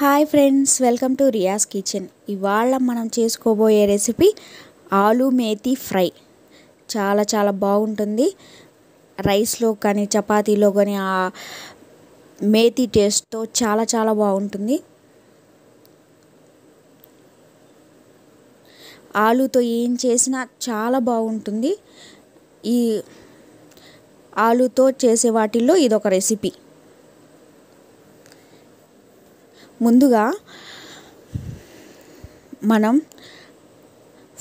Hi friends, welcome to Riya's kitchen. ఇవాళ మనం చేసుకోబోయే రెసిపీ ఆలు మేతి ఫ్రై. చాలా చాలా బాగుంటుంది. రైస్లో కానీ చపాతీలో కానీ ఆ మేతి టేస్ట్తో చాలా చాలా బాగుంటుంది. ఆలుతో ఏం చేసినా చాలా బాగుంటుంది. ఈ ఆలుతో చేసే వాటిల్లో ఇదొక రెసిపీ. ముందుగా మనం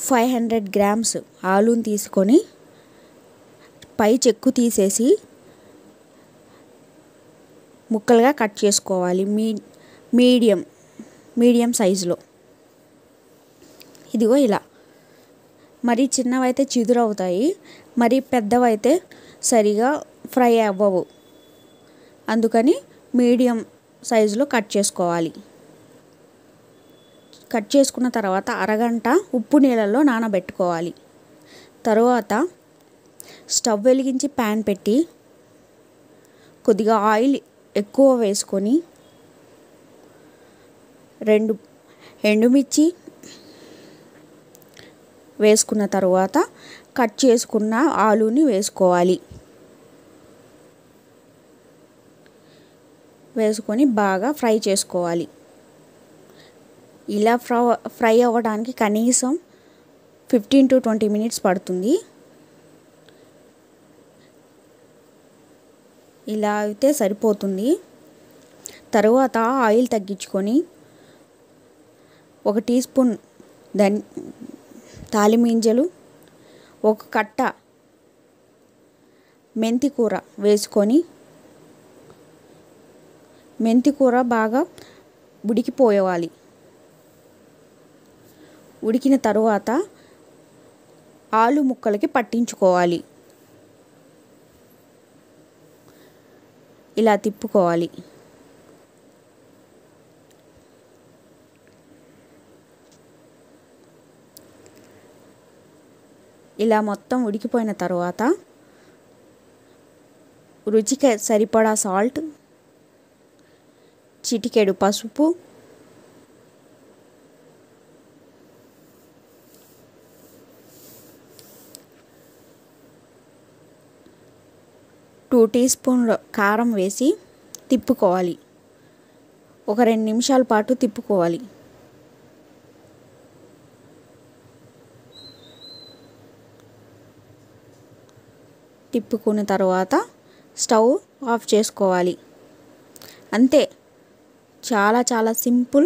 500 గ్రామ్స్ ఆలుని తీసుకొని పై చెక్కు తీసేసి ముక్కలుగా కట్ చేసుకోవాలి. మీడియం సైజులో. ఇదిగో ఇలా. మరి చిన్నవైతే చిదురవుతాయి, మరి పెద్దవైతే సరిగా ఫ్రై అవ్వవు. అందుకని మీడియం సైజులో కట్ చేసుకోవాలి. కట్ చేసుకున్న తర్వాత అరగంట ఉప్పు నీళ్ళల్లో నానబెట్టుకోవాలి. తరువాత స్టవ్ వెలిగించి ప్యాన్ పెట్టి కొద్దిగా ఆయిల్ ఎక్కువ వేసుకొని 2 ఎండుమిర్చి వేసుకున్న తర్వాత కట్ చేసుకున్న ఆలుని వేసుకొని బాగా ఫ్రై చేసుకోవాలి. ఇలా ఫ్రై అవ్వడానికి కనీసం 15 to 20 మినిట్స్ పడుతుంది. ఇలా అయితే సరిపోతుంది. తరువాత ఆయిల్ తగ్గించుకొని 1 టీ స్పూన్ తాలిమింజలు, 1 కట్ట మెంతి కూర వేసుకొని మెంతి కూర బాగా ఉడికిపోవాలి. ఉడికిన తరువాత ఆలు ముక్కలకి పట్టించుకోవాలి. ఇలా తిప్పుకోవాలి. ఇలా మొత్తం ఉడికిపోయిన తర్వాత రుచికి సరిపడా సాల్ట్, చిటికెడు పసుపు, 2 టీ స్పూన్ల కారం వేసి తిప్పుకోవాలి. ఒక 2 నిమిషాల పాటు తిప్పుకోవాలి. తిప్పుకున్న తర్వాత స్టవ్ ఆఫ్ చేసుకోవాలి. అంతే. చాలా చాలా సింపుల్,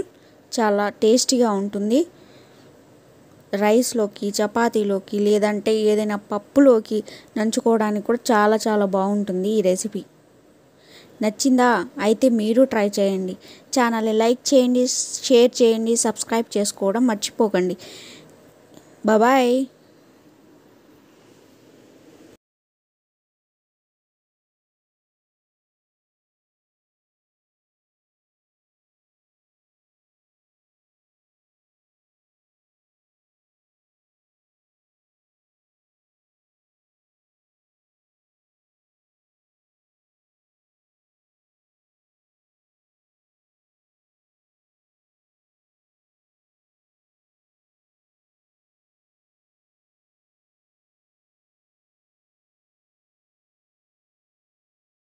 చాలా టేస్టీగా ఉంటుంది. రైస్లోకి, చపాతీలోకి, లేదంటే ఏదైనా పప్పులోకి నంచుకోవడానికి కూడా చాలా చాలా బాగుంటుంది ఈ రెసిపీ. నచ్చిందా? అయితే మీరు ట్రై చేయండి. ఛానల్ని లైక్ చేయండి, షేర్ చేయండి, సబ్స్క్రైబ్ చేసుకోవడం మర్చిపోకండి. బాయ్.